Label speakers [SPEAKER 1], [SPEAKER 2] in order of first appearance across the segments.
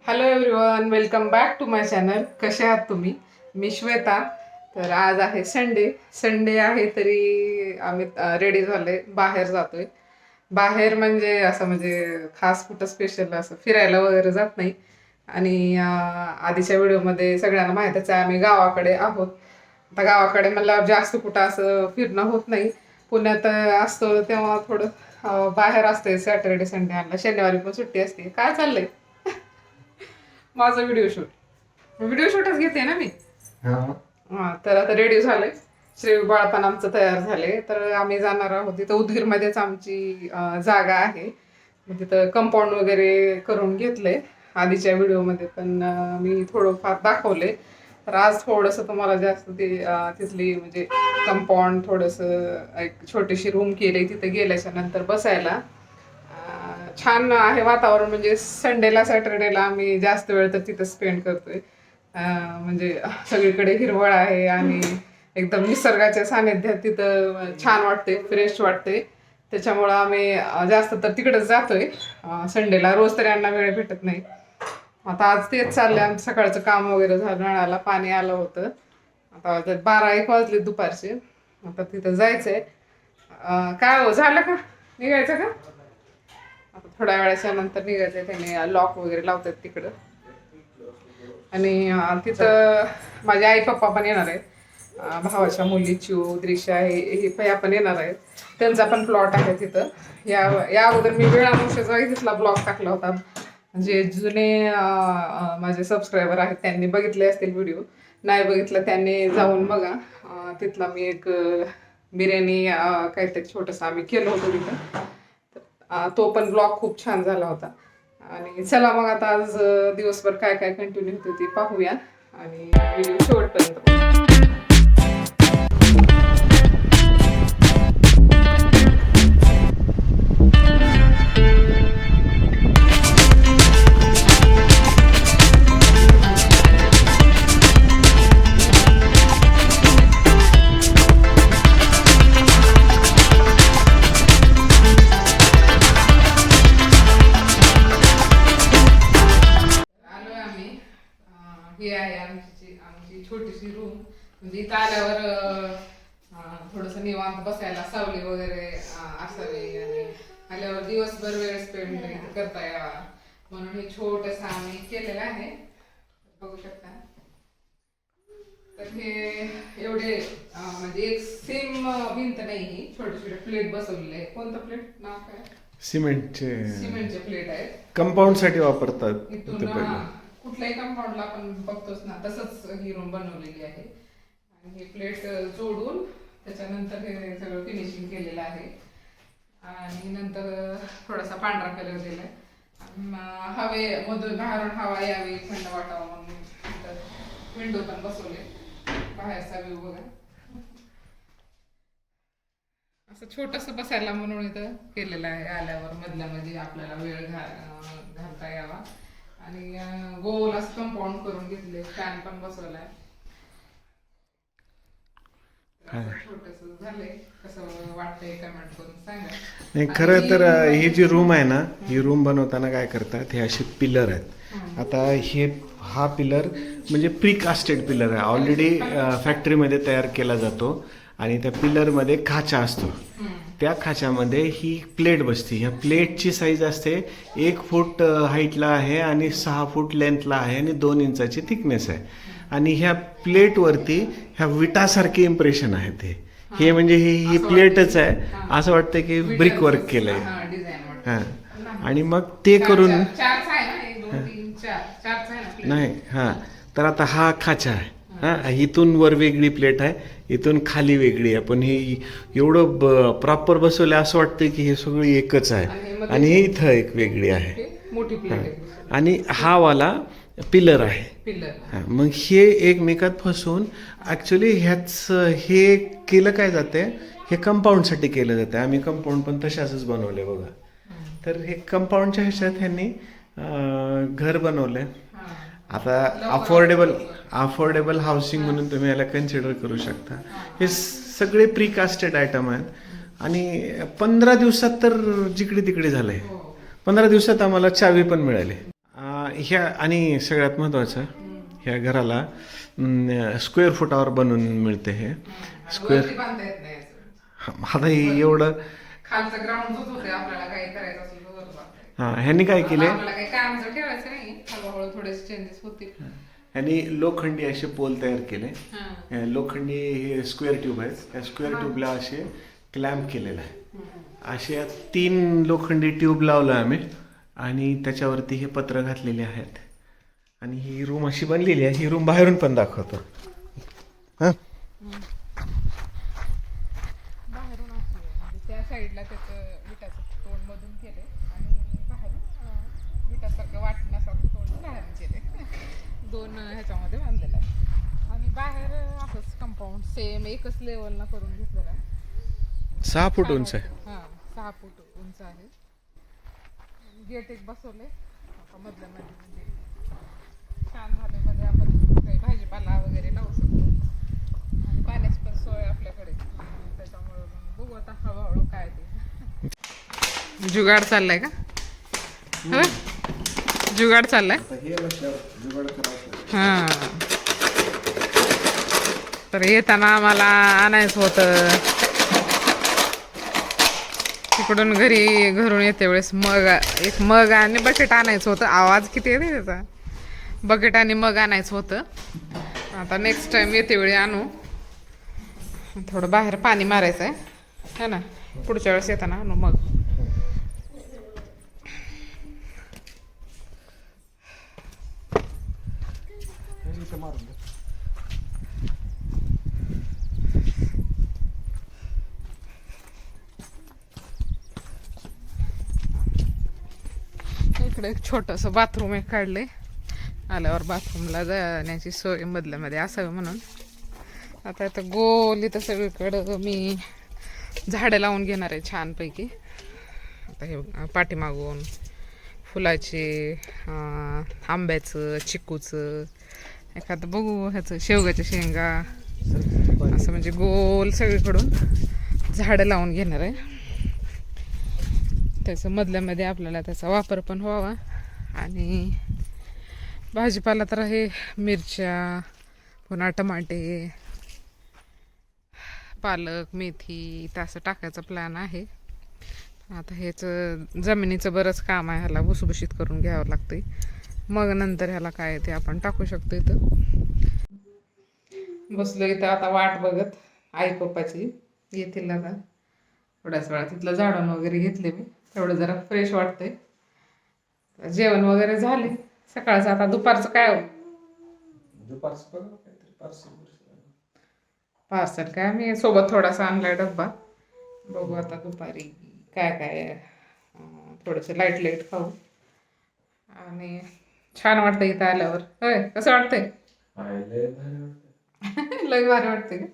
[SPEAKER 1] Hello everyone, welcome back to my channel. कसे आहात तुम्ही? मी श्वेता. तर आज आहे संडे आहे तरी आम्ही रेडी झालोय, बाहेर जातोय. बाहेर म्हणजे असं म्हणजे खास कुठं स्पेशल असं फिरायला वगैरे जात नाही. आणि आधीच्या व्हिडिओमध्ये सगळ्यांना माहीतच आहे आम्ही गावाकडे आहोत. आता गावाकडे मला जास्त कुठं असं फिरणं होत नाही. पुण्यात असतो तेव्हा थोडं बाहेर असते. सॅटर्डे संडे आणला, शनिवारी पण सुट्टी असते. काय चाललंय माझं व्हिडिओ शूटच घेते ना मी. हा, तर आता रेडी झाले. श्री बाळ पण आमचं तयार झाले. तर आम्ही जाणार आहोत. तिथं उदगीरमध्येच आमची जागा आहे. मग तिथं कंपाऊंड वगैरे करून घेतलंय. आधीच्या व्हिडिओमध्ये पण मी थोडंफार दाखवले. तर आज थोडंसं तुम्हाला जास्त तिथली म्हणजे कंपाऊंड थोडंसं एक छोटीशी रूम केली तिथे गेल्याच्या नंतर बसायला. छान आहे वातावरण. म्हणजे संडेला सॅटर्डेला आम्ही जास्त वेळ तर तिथं स्पेंड करतोय. म्हणजे सगळीकडे हिरवळ आहे आणि एकदम निसर्गाच्या सानिध्यात तिथं छान वाटते, फ्रेश वाटते. त्याच्यामुळं आम्ही जास्त तर तिकडेच जातोय संडेला. रोज तरी यांना वेळ भेटत नाही. आता आज तेच चाललंय. आमचं सकाळचं काम वगैरे झालं, नळाला पाणी आलं होतं. आता 12-1 वाजले दुपारचे. आता तिथं जायचंय. काय हो, झालं का? निघायचं का? आता थोड्या वेळाच्या नंतर निघायचंय. त्याने लॉक वगैरे लावतात तिकडं. आणि तिथं माझे आई पप्पा पण येणार आहेत. भावाच्या मुली चिऊ, द्रिशा हे पया पण येणार आहेत. त्यांचा पण प्लॉट आहे तिथं. या अगोदर मी वेळानुसार तिथला ब्लॉग टाकला होता. जे जुने माझे सबस्क्रायबर आहेत त्यांनी बघितले असतील व्हिडिओ. नाही बघितलं त्यांनी जाऊन बघा. तिथला मी एक बिर्याणी काहीतरी छोटंसं आम्ही केलं होतं तिथं. तो पण ब्लॉग खूप छान झाला होता. आणि चला मग आता आज दिवसभर काय काय कंटिन्यू होते ते पाहूया आणि व्हिडिओ शेवटपर्यंत. ही आहे आमची छोटीशी रूम. म्हणजे इथं आल्यावर थोडंसं निवांत बसायला, सावली वगैरे असावी आणि आल्यावर दिवसभर वेळ स्पेंड करता यावा म्हणून हे छोटंसं आम्ही केलेलं आहे. बघू शकता. तर हे एवढे म्हणजे एक सेम भिंत नाही, ही छोटे छोटे प्लेट बसवलेले आहे. कोणतं प्लेट नाव काय? सिमेंटचे प्लेट आहेत.
[SPEAKER 2] कंपाऊंड साठी वापरतात.
[SPEAKER 1] कुठल्याही कंपाऊंडला आपण बघतोच ना, तसंच ही रूम बनवलेली आहे. आणि हे प्लेट जोडून त्याच्यानंतर हे सगळं फिनिशिंग केलेलं आहे. आणि नंतर थोडासा पांढरा कलर दिलाय. हवे मधून बाहेरून हवा यावी, थंड वाटावं म्हणून विंडो पण बसवले. बाहेरचा व्ह्यू बघा. असं छोटंसं बसायला म्हणून इथं केलेलं आहे. आल्यावर मधल्या मध्ये आपल्याला वेळ घालता यावा. आणि गोल असं कंपाऊंड करून घेतले. फॅन पण बसवलाय. छोटंसं झालंय. कसं वाटतंय कमेंट करून सांगा.
[SPEAKER 2] नाही, खरं तर ही जी रूम आहे ना, ही रूम बनवताना काय करतात, हे असे पिलर आहेत. आता हा पिलर म्हणजे प्रीकास्टेड पिलर आहे. ऑलरेडी फॅक्टरीमध्ये तयार केला जातो आणि त्या पिलरमध्ये खाचा असतो. त्या खाच्यामध्ये ही प्लेट बसते. ह्या प्लेटची साईज असते 1 फूट हाईटला आहे आणि 6 फूट लेंथला आहे आणि 2 इंचाची थिकनेस आहे. आणि ह्या प्लेटवरती ह्या विटासारखे इम्प्रेशन आहे. हे म्हणजे ही प्लेटच आहे असं वाटतं की ब्रिक वर्क केलंय. हां, आणि मग ते करून नाही. हां, तर आता हा खाचा आहे. हां, इथून वर वेगळी प्लेट आहे, इथून खाली वेगळी आहे. पण हे एवढं प्रॉपर बसवलं असं वाटतं की हे सगळी एकच आहे. आणि हे इथं एक वेगळी आहे. आणि हा वाला पिलर आहे. हां, मग हे एकमेकात फसून ऍक्च्युली हे केलं काय जाते, हे कंपाऊंडसाठी केलं जातं. आम्ही कंपाऊंड पण तशाच बनवले बघा. तर हे कंपाऊंडच्या ह्याच्यात ह्यांनी घर बनवलंय. आता अफोर्डेबल हाऊसिंग म्हणून तुम्ही याला कन्सिडर करू शकता. हे सगळे प्रीकास्टेड आयटम आहेत. आणि 15 दिवसात तर जिकडे तिकडे झालंय. 15 दिवसात आम्हाला चावी पण मिळाली. ह्या आणि सगळ्यात महत्त्वाचं ह्या घराला स्क्वेअर फुटावर बनवून मिळते हे स्क्वेअर.
[SPEAKER 1] वरती बांधता येत नाही याचं.
[SPEAKER 2] आता हे एवढं
[SPEAKER 1] खालचं ग्राउंडच होते, आपल्याला काही करायचं असेल तर वर बांधता येतं.
[SPEAKER 2] ह्यांनी काय केले,
[SPEAKER 1] आपल्याला काही कामाचं ठेवायचं नाही, हळूहळू थोडेसे चेंजेस होतील.
[SPEAKER 2] ह्यांनी लोखंडी असे पोल तयार केले.
[SPEAKER 1] हा.
[SPEAKER 2] लोखंडी हे स्क्वेअर ट्यूब आहेत, त्या स्क्वेअर ट्यूबला असे क्लॅम्प केलेलं आहे. असे 3 लोखंडी ट्यूब लावलं आम्ही आणि त्याच्यावरती हे पत्र घातलेले आहेत. आणि ही रूम अशी बनलेली आहे. ही रूम बाहेरून पण दाखवतो. हां,
[SPEAKER 1] बाहेरून असं म्हणजे त्या साईडला त्याचं विटाचं तोंड मधून केले आणि बाहेरून विटासारखं वाटण्यासारखं तोंड बाहेरून केले. 2 ह्याच्यामध्ये बांधलेलं आहे. आणि बाहेर असंच कंपाऊंड सेम एकच लेवलला करून घेतलेलं आहे.
[SPEAKER 2] 6 फूट उंच आहे.
[SPEAKER 1] हां, 6 फूट उंच आहे. गेट एक बसवले आता मधल्या मध्ये, म्हणजे छान झाले. मध्ये आपण काही भाजीपाला वगैरे लावू शकतो आणि पाण्याची पण सोय आपल्याकडे. त्याच्यामुळे मग बघू आता हळूहळू काय ते जुगाड चाललाय का. जुगाड चाललाय. हा, तर येताना आम्हाला आणायचं होतं तिकडून घरून येते वेळेस एक मग आणि बकेट आणायचं होतं. आवाज किती येते त्याचा. बकेट आणि मग आणायचं होतं. आता नेक्स्ट टाइम येते वेळी आणू. थोडं बाहेर पाणी मारायचं आहे है ना, पुढच्या वेळेस येताना आणू मग. इकडे एक छोटंसं बाथरूम एक काढले. आल्यावर बाथरूमला जाण्याची सोय मधल्यामध्ये असावी म्हणून. आता इथं गोल इथं सगळीकडं मी झाडं लावून घेणार आहे छानपैकी. आता हे पाठीमागून फुलाचे, आंब्याचं, चिकूचं, एखादं बघू ह्याचं शेवगाच्या शेंगा, असं म्हणजे गोल सगळीकडून झाडं लावून घेणार आहे. त्याचं मधल्यामध्ये आपल्याला त्याचा वापर पण व्हावा. आणि भाजीपाला तर आहे, मिरच्या, पुन्हा टमाटे, पालक, मेथी, असं टाकायचा प्लॅन आहे. आता ह्याचं जमिनीचं बरंच काम आहे, ह्याला भुसभुशीत करून घ्यावं लागतंय. मग नंतर ह्याला काय ते आपण टाकू शकतो. इथं बसलो इथं आता वाट बघत आई पप्पाची येतील आता थोड्याच वेळा. तिथलं झाडून वगैरे घेतले मी, तेवढं जरा फ्रेश वाटतंय. जेवण वगैरे झाले सकाळचं. आता दुपारचं काय हो, पार्सल काय मी सोबत थोडासा आणलाय डब्बा. बघू आता दुपारी काय काय थोडंसं लाईट खाऊ. आणि छान वाटतंय इथं आल्यावर. होय, कसं वाटतंय. लय भारी वाटतंय का.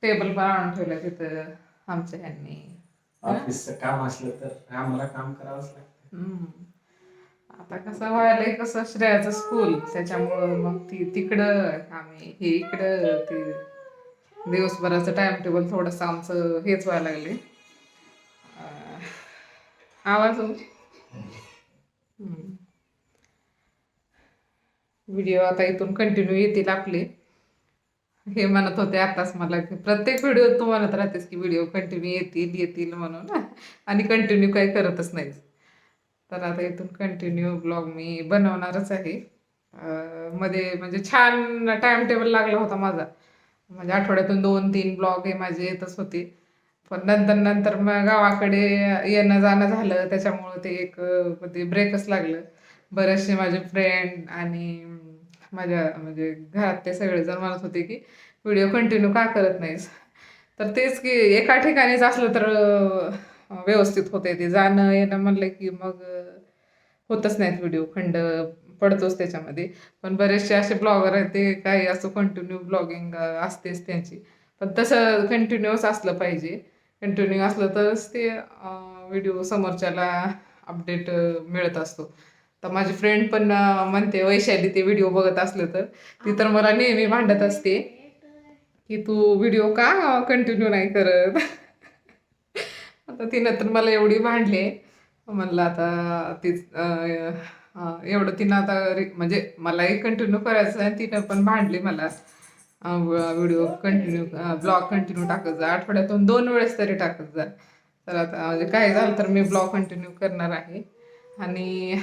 [SPEAKER 1] टेबल पण आणून ठेवलं तिथं आमच्या ह्यांनी.
[SPEAKER 2] ऑफिसचं काम असलं तर आम्हाला काम करावंच लागतं.
[SPEAKER 1] आता कसं व्हायलंय, कसं श्रेयाचं स्कूल, त्याच्यामुळं मग ती तिकडं आम्ही हे इकडं. ती दिवसभराचं टाइम टेबल थोडंसं आमचं हेच व्हायला लागले. आवाज व्हिडिओ आता इथून कंटिन्यू येतील आपले. हे म्हणत होते आताच मला की प्रत्येक व्हिडिओ तू म्हणत राहतेस की व्हिडिओ कंटिन्यू येतील म्हणून, आणि कंटिन्यू काही करतच नाहीस. तर आता इथून कंटिन्यू ब्लॉग मी बनवणारच आहे. मध्ये म्हणजे छान टाइम टेबल लागला होता माझा, म्हणजे आठवड्यातून 2-3 ब्लॉग हे माझे येतच होते. पण नंतर मग गावाकडे येणं जाणं झालं, त्याच्यामुळं ते एक ते ब्रेकच लागलं. बरेचसे माझे फ्रेंड आणि माझ्या म्हणजे घरातले सगळेजण म्हणत होते की व्हिडिओ कंटिन्यू का करत नाहीस. तर तेच की एका ठिकाणीच असलं तर व्यवस्थित होते. ते जाणं येणं म्हणलं की मग होतच नाहीत व्हिडिओ, खंड पडतोच त्याच्यामध्ये. पण बरेचसे असे ब्लॉगर आहेत ते काही असं कंटिन्यू ब्लॉगिंग असतेच त्यांची. पण तसं कंटिन्यूअस असलं पाहिजे. कंटिन्यू असलं तरच ते व्हिडिओ समोरच्याला अपडेट मिळत असतो. तर माझी फ्रेंड पण म्हणते, वैशाली ते व्हिडिओ बघत असलं तर ती तर मला नेहमी भांडत असते की तू व्हिडिओ का कंटिन्यू नाही करत. आता तिनं तर मला एवढी भांडली म्हणलं आता तीच एवढं तिनं आता म्हणजे मलाही कंटिन्यू करायचं आहे, तिनं पण भांडली मला व्हिडिओ कंटिन्यू ब्लॉग कंटिन्यू टाकत जा, आठवड्यातून 2 वेळेस तरी टाकत जा. तर आता म्हणजे काय झालं तर मी ब्लॉग कंटिन्यू करणार आहे. आणि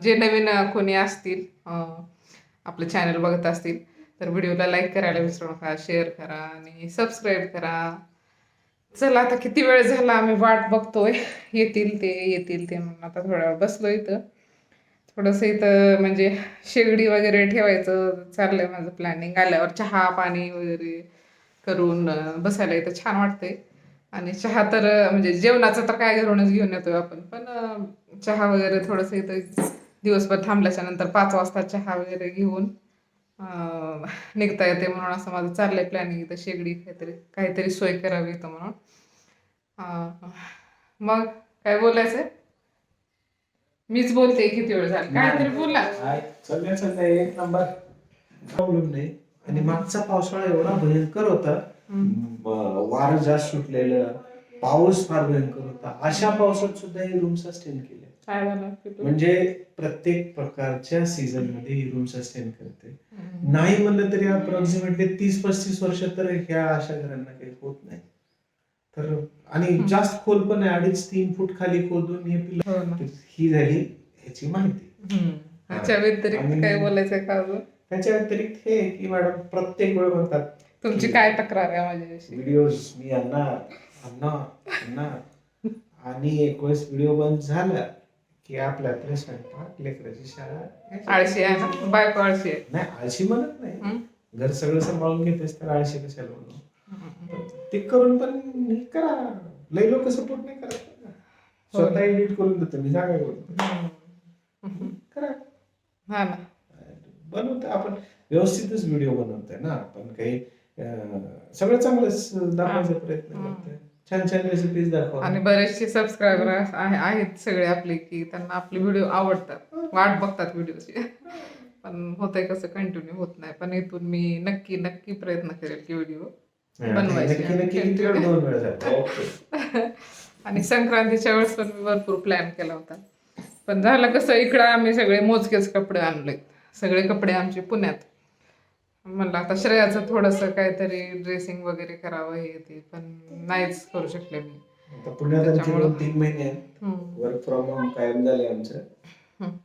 [SPEAKER 1] जे नवीन कोणी असतील आपलं चॅनल बघत असतील तर व्हिडिओला लाईक करायला विसरू नका, शेअर करा आणि सबस्क्राईब करा. चला आता किती वेळ झाला आम्ही वाट बघतोय, येतील ते म्हणून आता थोडा वेळ बसलो इथं. थोडंसं इथं म्हणजे शेगडी वगैरे ठेवायचं चाललंय माझं प्लॅनिंग. आल्यावर चहा पाणी वगैरे करून बसायला इथं छान वाटतंय. आणि चहा तर म्हणजे जेवणाचं तर काय घरूनच घेऊन येतोय आपण, पण चहा वगैरे थोडंसं इथं दिवसभर थांबल्याच्या नंतर 5 वाजता चहा वगैरे घेऊन निघता येते म्हणून असं माझं चाललंय प्लॅनिंग. इथं शेगडी काहीतरी सोय करावी इथं म्हणून. मग काय बोलायचंय? मीच बोलते किती वेळ झाला, काहीतरी बोला.
[SPEAKER 3] सगळ्या एक नंबर प्रॉब्लेम नाही. आणि मागचा पावसाळा एवढा भयंकर होता, वारं जास्त सुटलेलं, पाऊस फार भयंकर होता. अशा पावसात सुद्धा ही रूम सस्टेन केले.
[SPEAKER 1] काय झालं?
[SPEAKER 3] म्हणजे प्रत्येक प्रकारच्या सीझन मध्ये ही रूम सस्टेन करते. नाही म्हणलं तरी अप्रॉक्सिमेटली 30-35 वर्ष तर ह्या अशा घरांना काही होत नाही. तर आणि जास्त खोल पण आहे, 2.5-3 फूट खाली खोदून हे पिल्लं. ही झाली ह्याची माहिती.
[SPEAKER 1] त्याच्या व्यतिरिक्त काय बोलायचंय का अजून?
[SPEAKER 3] त्याच्या व्यतिरिक्त हे की मॅडम प्रत्येक वेळ म्हणतात
[SPEAKER 1] तुमची काय तक्रार आहे माझ्याविषयी?
[SPEAKER 3] व्हिडिओज मी आणणार आणि एक वेळेस व्हिडिओ बंद झाला की आपल्याकडे स्वयंपाक, लेकराची शाळा.
[SPEAKER 1] आळशी आहे ना बायको? आळशी आहे?
[SPEAKER 3] नाही, आळशी म्हणत नाही, घर सगळं सांभाळून घेतेस तर आळशी कशाला म्हणू. ते करून पण हे करा. लई लोक सपोर्ट नाही करत ना. स्वतः एडिट करून देतो मी, जागा करून करा.
[SPEAKER 1] हा ना,
[SPEAKER 3] बनवतो आपण व्यवस्थितच व्हिडिओ बनवतोय ना आपण. काही सगळं चांगलंच दाखवायचा प्रयत्न करतोय, छान छान रेसिपीज दाखवा.
[SPEAKER 1] आणि बरेचसे सबस्क्रायबर आहेत सगळे आपले की त्यांना आपले व्हिडिओ आवडतात, वाट बघतात व्हिडिओची. पण होतंय कसं कंटिन्यू होत नाही. पण इथून मी नक्की नक्की प्रयत्न करेल की व्हिडिओ बनवायचे.
[SPEAKER 3] 2 वेळा झाला.
[SPEAKER 1] आणि संक्रांतीच्या वेळेस पण मी भरपूर प्लॅन केला होता, पण झालं कसं इकडं आम्ही सगळे मोजकेच कपडे आणले. सगळे कपडे आमचे पुण्यात. म्हणलं आता श्रेयाचं थोडंसं काहीतरी ड्रेसिंग वगैरे करावं हे ते, पण नाहीच करू शकले मी.
[SPEAKER 3] पुण्यात 2-3 महिने आहेत. वर्क फ्रॉम होम कायम झाले आमचं.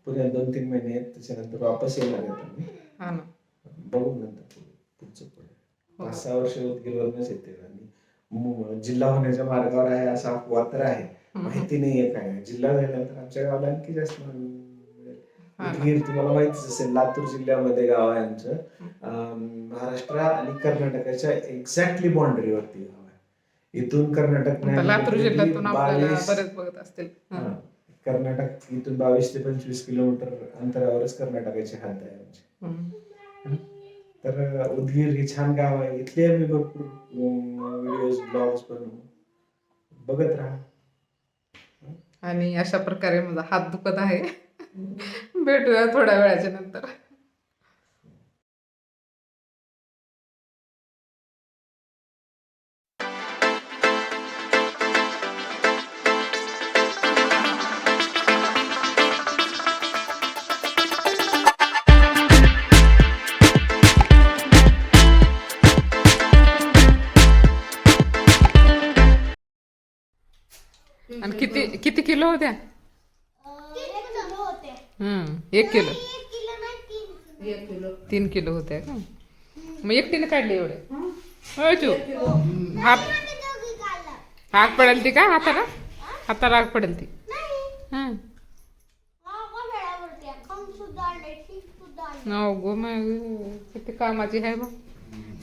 [SPEAKER 3] पुण्यात 2-3 महिने आहेत, त्याच्यानंतर वापस येणार आहेत आम्ही.
[SPEAKER 1] हा ना,
[SPEAKER 3] बघू नंतर पुढचं पुढे 5-6 वर्ष उदगीरवरूनच येते. आणि जिल्हा होण्याच्या मार्गावर आहे असा अपवाद तर आहे, माहिती नाहीये काय. जिल्हा झाल्यानंतर आमच्या गावाला आणखी जास्त उदगीर तुम्हाला माहितीच असेल, लातूर जिल्ह्यामध्ये गाव आहे आमचं. महाराष्ट्र आणि कर्नाटकाच्या एक्झॅक्टली बाउंड्रीवरती गाव आहे. इथून कर्नाटक
[SPEAKER 1] लातूर जिल्ह्यातून आपल्याला बरेच बघत असतील.
[SPEAKER 3] कर्नाटक इथून 22 ते 25 किलोमीटर अंतरावरच कर्नाटकाची हद्द आहे आमची. तर उदगीर हे छान गाव आहे. इथले आम्ही भरपूर व्हिडिओज ब्लॉग्स बनवू, बघत राहा.
[SPEAKER 1] आणि अशा प्रकारे माझा हात दुखत आहे. भेटूया थोड्या वेळाच्या नंतर. आणि किती किती किलो होत्या? 1 किलो. 3 किलो होत्या का? मग एकटीने काढले एवढे? आग पडेल ती का हाताला? हाताला आग पडेल ती. गो किती कामाची आहे बघ.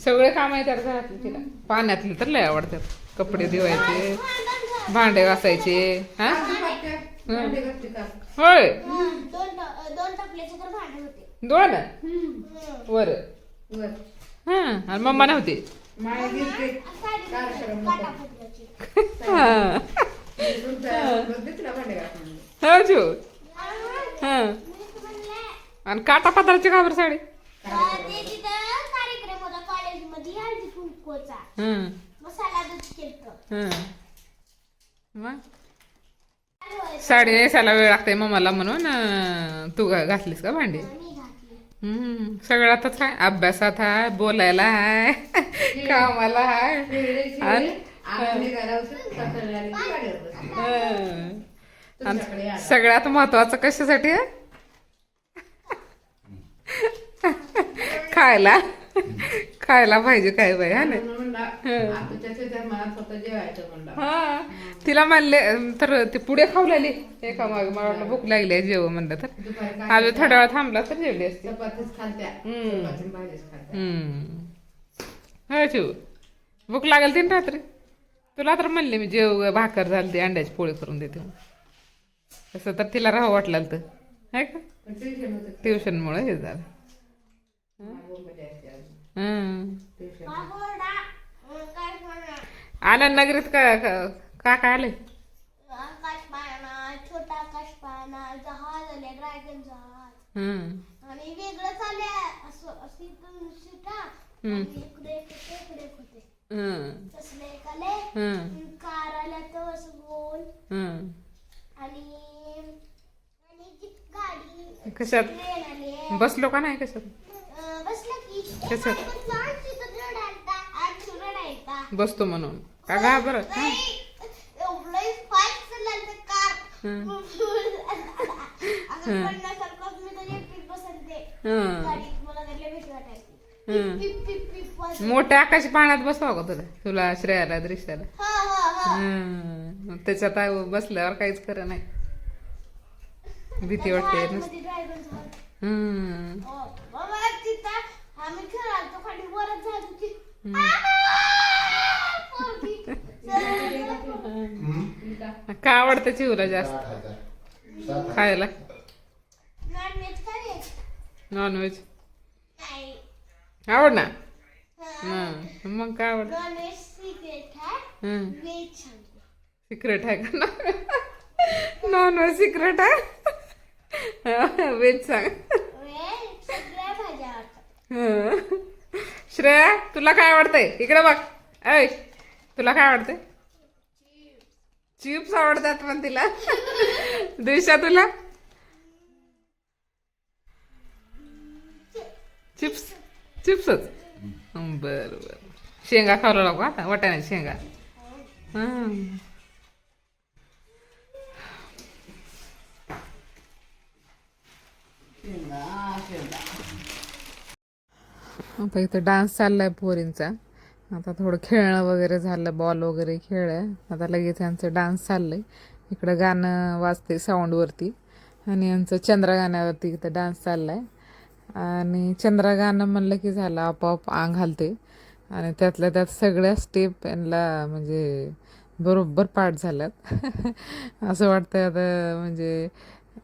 [SPEAKER 1] सगळे काम येतात घरातले तिला. पाण्यातले तर लय आवडतात. कपडे धुवायचे, भांडे घासायचे. होय, 2 वर. आणि मम्मा नव्हती. आणि काटा पत्राची का बरं साडी?
[SPEAKER 4] कार्यक्रम होता कॉलेजमध्ये, हळदी कुंकूचा. मसाला दूध केलं.
[SPEAKER 1] मग साडी नेसायला वेळ लागते मम्माला म्हणून तू घातलीस का भांडी? सगळ्यातच आहे, अभ्यासात आहे, बोलायला आहे, कामाला आहे आणि सगळ्यात महत्वाचं कशासाठी आहे? खायला खायला पाहिजे काय बाई हा हा. तिला म्हणले तर ते पुढे खाऊ लागली एका मागे, मला वाटलं भूक लागली जेव म्हणलं तर अजून थोड्या वेळ थांबला तर जेवली असते. हो शिव, भूक लागेल तीन रात्री. तुला तर म्हणले मी जेव, भाकर झाली ती अंड्याची पोळी करून देते. तसं तर तिला राहावं वाटलं तर आहे का, ट्युशनमुळे हे झालं. आनंद नगरीत का काय आले?
[SPEAKER 4] छोटा आकाशपाळणा, जहाज आले, ड्रॅगन जहाज आणि वेगळं चालल्या असं अशी दोन शिटा आणि इकडे इकडे होते तसले एक आले. कार आल्या तो असं गोल आणि जी गाडी
[SPEAKER 1] कशात
[SPEAKER 4] ट्रेन आली
[SPEAKER 1] बसलो का नाही? कशात
[SPEAKER 4] बसला की
[SPEAKER 1] कशात बसतो म्हणून का घाबर? मोठ्या आकाशी पाण्यात बसवा का तुला श्रेयाला दृश्याला? त्याच्यात बसल्यावर काहीच खरं नाही, भीती वाटते. का आवडतं चिवला जास्त खायला? नॉनव्हेज आवड ना? मग काय आवडत? सिक्रेट आहे का? नॉनव्हेज सिक्रेट आहे, व्हेज सांग. श्रेया तुला काय आवडतंय? इकडे बघ. ऐ तुला काय आवडतंय? चिप्स आवडतात पण तिला. दिशा तुला? चिप्स चिप्सच. बर बर. शेंगा खावला नको आता, वाटाण्याची शेंगा. आता इथं डान्स चाललाय पोरींचा. आता थोडं खेळणं वगैरे झालं, बॉल वगैरे खेळलं, आता लगेच यांचं डान्स चाललंय. इकडं गाणं वाजते साऊंडवरती आणि यांचं चंद्र गाण्यावरती इथं डान्स चाललाय. आणि चंद्र गाणं म्हणलं की झालं आपोआप अंग घालते आणि त्यातल्या त्यात सगळ्या स्टेप यांना म्हणजे बरोबर पाठ झाल्यात. असं वाटतं आता म्हणजे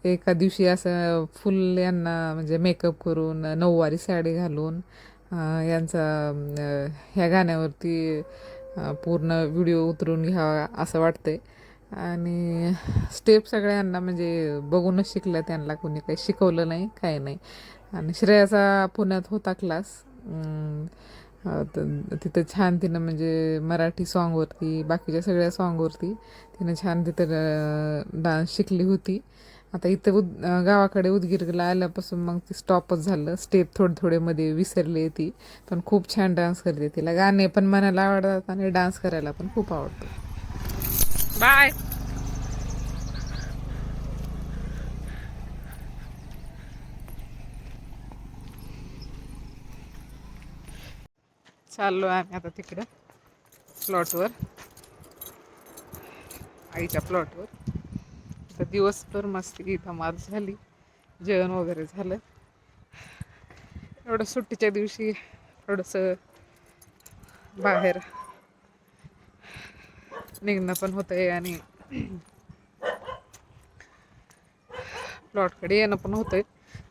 [SPEAKER 1] एका दिवशी असं फुल यांना म्हणजे मेकअप करून नऊवारी साडी घालून यांचा ह्या गाण्यावरती पूर्ण व्हिडिओ उतरून घ्यावा असं वाटतंय. आणि स्टेप सगळ्यांना म्हणजे बघूनच शिकलं, त्यांना कोणी काही शिकवलं नाही, काही नाही. आणि श्रेयाचा पुण्यात होता क्लास, तिथं छान तिनं म्हणजे मराठी सॉन्गवरती बाकीच्या सगळ्या सॉन्गवरती तिनं छान तिथं डान्स शिकली होती. आता इथं गावाकडे उदगीरला आल्यापासून मग ती स्टॉपच झालं. स्टेप थोडे मध्ये विसरली ती, पण खूप छान डान्स करते. तिला गाणे पण म्हणायला आवडतात आणि डान्स करायला पण खूप आवडतो. बाय. चाललो आम्ही आता तिकडं प्लॉटवर, आईच्या प्लॉटवर. तर दिवसभर मस्ती धमाल झाली, जेवण वगैरे झालं. एवढं सुट्टीच्या दिवशी थोडंसं बाहेर निघणं पण होतंय आणि प्लॉटकडे येणं पण होतंय,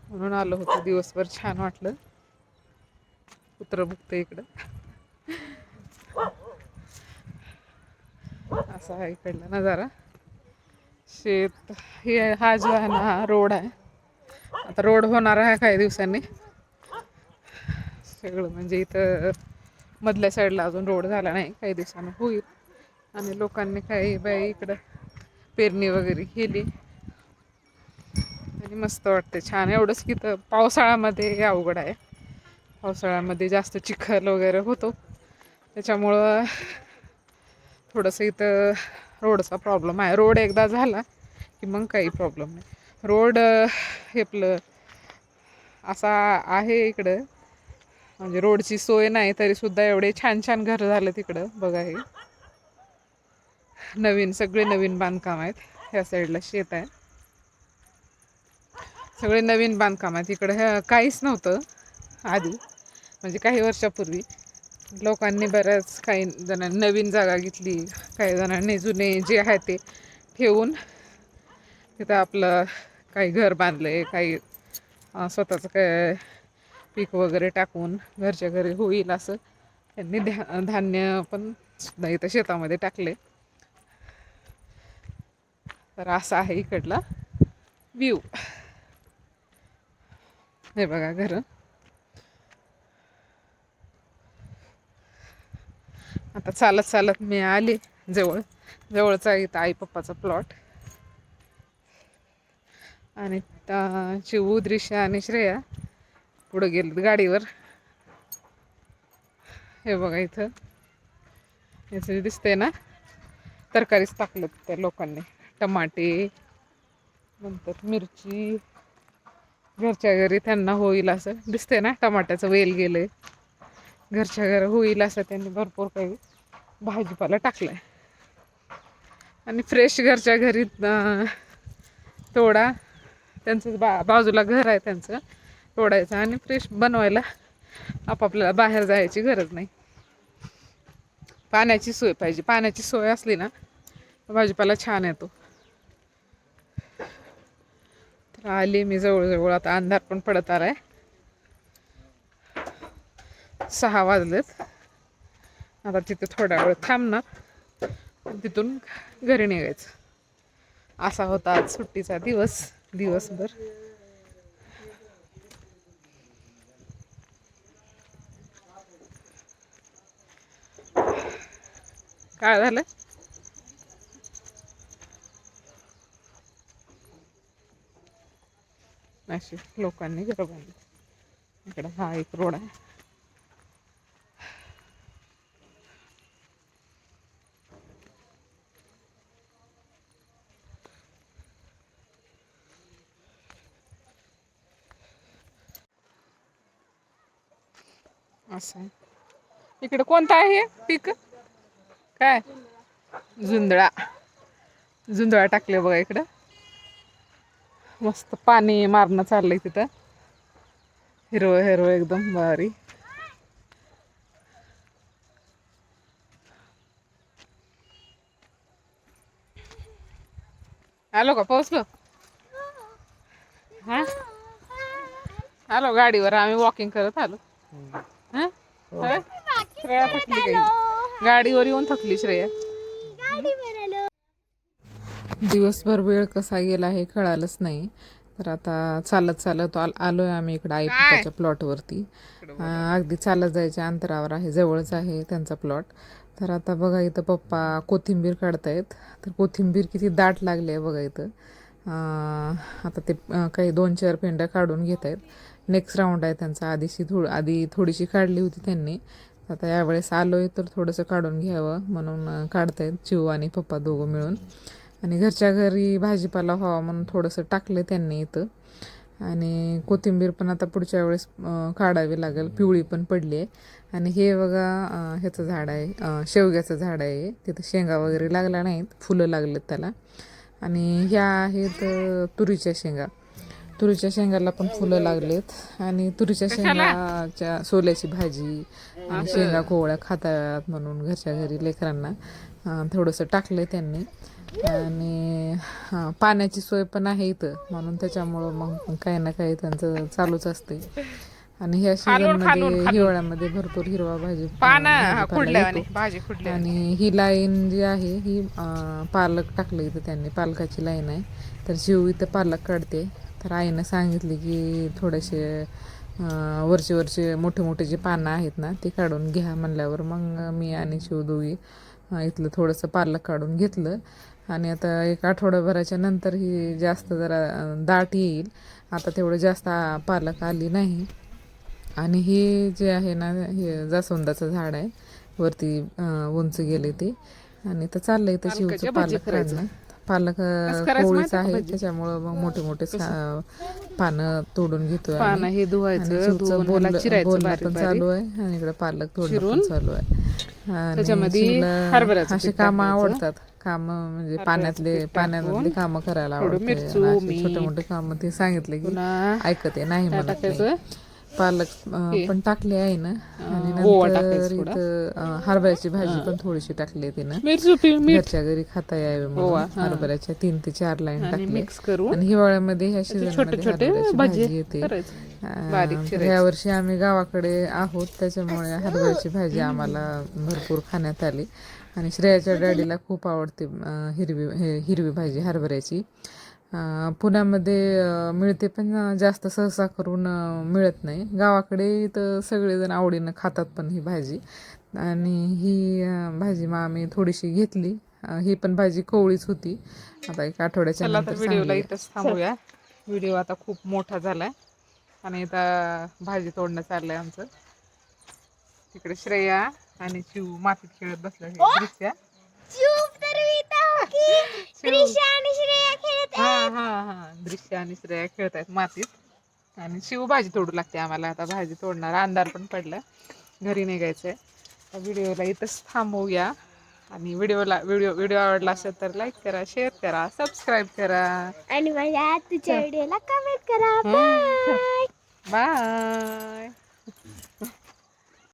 [SPEAKER 1] म्हणून आलो होतं. दिवसभर छान वाटलं. कुत्रं भुकतं इकडं. असा आहे इकडला नजारा. शेत हे हा जो आहे ना, हा रोड आहे. आता रोड होणार आहे काही दिवसांनी सगळं. म्हणजे इथं मधल्या साईडला अजून रोड झाला नाही, काही दिवसांनी होईल. आणि लोकांनी काही बाई इकडं पेरणी वगैरे केली आणि मस्त वाटते छान. एवढंच की तर पावसाळ्यामध्ये अवघड आहे. पावसाळ्यामध्ये जास्त चिखल वगैरे होतो, त्याच्यामुळं थोडंसं इथं रोडचा प्रॉब्लेम आहे. रोड एकदा झाला की मग काही प्रॉब्लेम नाही. रोड हे आपलं असा आहे इकडं, म्हणजे रोडची सोय नाही तरीसुद्धा एवढे छान छान घर झालं तिकडं. बघा हे नवीन, सगळे नवीन बांधकाम आहेत. ह्या साईडला शेत आहे, सगळे नवीन बांधकाम आहेत. इकडं काहीच नव्हतं आधी, म्हणजे काही वर्षापूर्वी लोकांनी बऱ्याच काही जणांनी नवीन जागा घेतली, काही जणांनी जुने जे आहे ते ठेवून तिथं आपलं काही घर बांधले, काही स्वतःचं काय पीक वगैरे टाकून घरच्या घरी होईल असं त्यांनी धान्य पण सुद्धा इथं शेतामध्ये टाकले. तर असा आहे इकडला व्ह्यू. हे बघा घर. आता चालत चालत मी आले जवळचा इथं आई पप्पाचा प्लॉट. आणि चिवू, द्रिशा आणि श्रेया पुढे गेलेत गाडीवर. हे बघा इथं याचं दिसतंय ना, तरकारीच टाकलं त्या लोकांनी. टमाटे, नंतर मिरची, घरच्या घरी त्यांना होईल असं दिसतंय ना. टमाट्याचं वेल गेलंय, घरच्या घरी होईल असं त्यांनी भरपूर काही भाजीपाला टाकलाय. आणि फ्रेश घरच्या घरी तोडा. त्यांचं बाजूला घर आहे त्यांचं, तोडायचं आणि फ्रेश बनवायला आपापल्याला बाहेर जायची गरज नाही. पाण्याची सोय पाहिजे, पाण्याची सोय असली ना भाजीपाला छान येतो. तर आली मी जवळजवळ. आता अंधार पण पडत आलाय, 6 वाजलेत. आता तिथे थोड्या वेळ थांबणार, तिथून घरी निघायचं. असा होता आज सुट्टीचा दिवसभर. काय झालं? अशी लोकांनी घरं बांधली. इकडं हा एक रोड आहे. असं इकडं कोणतं आहे पीक? काय? जुंधळा टाकले बघा इकडं. मस्त पाणी मारणं चाललंय तिथं, हिरवं हिरवं एकदम भारी. आलो का? पोहोचलो? हा, आलो गाडीवर. आम्ही वॉकिंग करत आलो. हा, श्रेया थकली काही, गाडीवर येऊन थकली श्रेया. दिवसभर वेळ कसा गेला हे कळालंच नाही. तर आता चालत चालत आलोय आम्ही इकडं आई पप्पाच्या प्लॉटवरती. अगदी चालत जायच्या अंतरावर आहे, जवळच आहे त्यांचा प्लॉट. तर आता बघा इथं पप्पा कोथिंबीर काढतायत. तर कोथिंबीर किती दाट लागली आहे बघा इथं. आता ते काही 2-4 पेंड्या काढून घेत आहेत. नेक्स्ट राऊंड आहे त्यांचा. आधी थोडीशी काढली होती त्यांनी. आता यावेळेस आलोय तर थोडंसं काढून घ्यावं म्हणून काढतायत चिऊ आणि पप्पा दोघं मिळून. आणि घरच्या घरी भाजीपाला व्हावा म्हणून थोडंसं टाकलं त्यांनी इथं. आणि कोथिंबीर पण आता पुढच्या वेळेस काढावी लागेल, पिवळी पण पडली आहे. आणि हे बघा ह्याचं झाड आहे, शेवग्याचं झाड आहे. तिथं शेंगा वगैरे लागल्या नाहीत, फुलं लागलेत त्याला. आणि ह्या आहेत तुरीच्या शेंगा. तुरीच्या शेंगाला पण फुलं लागलेत. आणि तुरीच्या शेंगाच्या सोल्याची भाजी आणि शेंगा कोवळ्या खातात म्हणून घरच्या घरी लेकरांना थोडंसं टाकलं त्यांनी. आणि पाण्याची सोय पण आहे इथं म्हणून त्याच्यामुळं मग काही ना काही त्यांचं चालूच असते. आणि ह्या सीझनमध्ये हिवाळ्यामध्ये भरपूर हिरवा भाजीपाला येतो. आणि ही लाईन जी आहे ही पालक टाकलं इथं त्यांनी, पालकाची लाईन आहे. तर जीव इथं पालक काढते. तर आईनं सांगितली की थोडेसे वरचे मोठे मोठे जे पानं आहेत ना ते काढून घ्या म्हणल्यावर मग मी आणि शिव दोघी इथलं थोडंसं पालक काढून घेतलं. आणि आता एक आठवड्याभराच्या नंतर ही जास्त जरा दाट येईल. आता तेवढं जास्त पालक आली नाही. आणि हे जे आहे ना, हे जास्वंदाचं झाड आहे, वरती उंच गेले ते. आणि तर चाललंय तर चिवचं पालक काढणं. पालक कोवळीच आहे, त्याच्यामुळं मग मोठे मोठे पानं तोडून घेतोय आम्ही.
[SPEAKER 5] हे धुवायचं,
[SPEAKER 1] चिवचं बोलणं पण चालू आहे आणि इकडे पालक तोडणं पण चालू आहे. आणि
[SPEAKER 5] त्याच्यामध्ये
[SPEAKER 1] चिवला
[SPEAKER 5] हरभऱ्याचं
[SPEAKER 1] असे
[SPEAKER 5] पीठ
[SPEAKER 1] कामं
[SPEAKER 5] टाकायचं.
[SPEAKER 1] आवडतात. कामं म्हणजे पाण्यातली कामं करायला आवडते.
[SPEAKER 5] मिरचू,
[SPEAKER 1] आणि छोटे मोठे कामं ते सांगितले की
[SPEAKER 5] पुन्हा
[SPEAKER 1] ऐकते नाही म्हणत नाही.
[SPEAKER 5] टाकायचं
[SPEAKER 1] पालक पण टाकले आहे ना. आणि
[SPEAKER 5] ओवा
[SPEAKER 1] नंतर
[SPEAKER 5] टाकायचं थोडा.
[SPEAKER 1] इथं हरभऱ्याची भाजी पण थोडीशी टाकली तिनं.
[SPEAKER 5] मीठ
[SPEAKER 1] घरच्या घरी खाता यावे म्हणून हरभऱ्याच्या 3 ते 4 लाईन
[SPEAKER 5] आणि
[SPEAKER 1] टाकले.
[SPEAKER 5] मिक्स करून
[SPEAKER 1] आणि हिवाळ्यामध्ये ह्या
[SPEAKER 5] छोटे
[SPEAKER 1] सीझनमध्ये
[SPEAKER 5] छोटे
[SPEAKER 1] हरभऱ्याची
[SPEAKER 5] भाजी
[SPEAKER 1] भाजी येते.
[SPEAKER 5] करायचं. बारीक चिरायचं.
[SPEAKER 1] ह्या वर्षी आम्ही गावाकडे आहोत, त्याच्यामुळे हरभऱ्याची भाजी आम्हाला भरपूर खाण्यात आली. आणि श्रेयाच्या डॅडीला खूप आवडते हिरवी भाजी हरभऱ्याची. पुण्यामध्ये मिळते, पण जास्त सहसा करून मिळत नाही. गावाकडे तर सगळेजण आवडीनं खातात पण ही भाजी. आणि ही भाजी मग आम्ही थोडीशी घेतली. ही पण भाजी कोवळीच होती. आता एक आठवड्याच्या
[SPEAKER 5] चला
[SPEAKER 1] नंतर
[SPEAKER 5] आता व्हिडिओला
[SPEAKER 1] चांगली
[SPEAKER 5] इथंच थांबूया. व्हिडिओ आता खूप मोठा झालाय आणि आता भाजी तोडणं चाललंय आमचं. तिकडे श्रेया आणि शिव मातीत खेळत बसलं. दृश्या दृश्य आणि श्रेया खेळतायत मातीत. आणि शिव भाजी तोडू लागते आम्हाला. आता भाजी तोडणार, अंधार पण पडला, घरी निघायचंय. व्हिडिओला इथंच थांबवूया. आणि व्हिडिओ आवडला असेल तर लाईक करा, शेअर करा, सबस्क्राईब करा
[SPEAKER 4] आणि माझ्या तुझ्या व्हिडिओला कमेंट करा. बाय.
[SPEAKER 5] बाय.